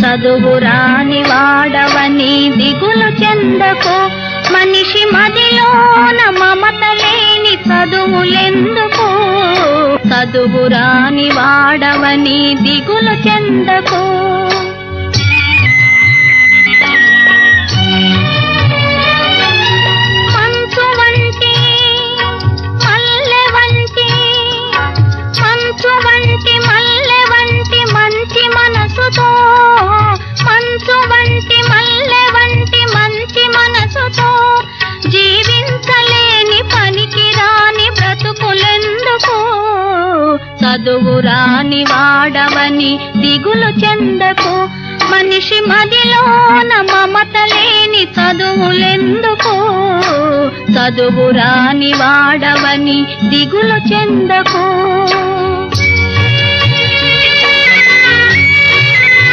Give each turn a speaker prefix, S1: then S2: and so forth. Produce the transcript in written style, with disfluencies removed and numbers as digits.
S1: చదువురాని వాడవని దిగులు చెందకు, మనిషి మదిలోన మమత లేని చదువులెందుకు. చదువురాని వాడవని దిగులు చెందకు. మంచు వంటి మల్లె వంటి, మంచు వంటి మల్లె వంటి మంచి మనసుతో, మంచు వంటి మల్లె వంటి మంచి మనసుతో జీవించలేని పనికి రాని బ్రతుకులెందుకు. చదువురాని వాడవని దిగులు చెందకు, మనిషి మదిలోన మమత లేని చదువులెందుకు. చదువురాని వాడవని దిగులు చెందకు.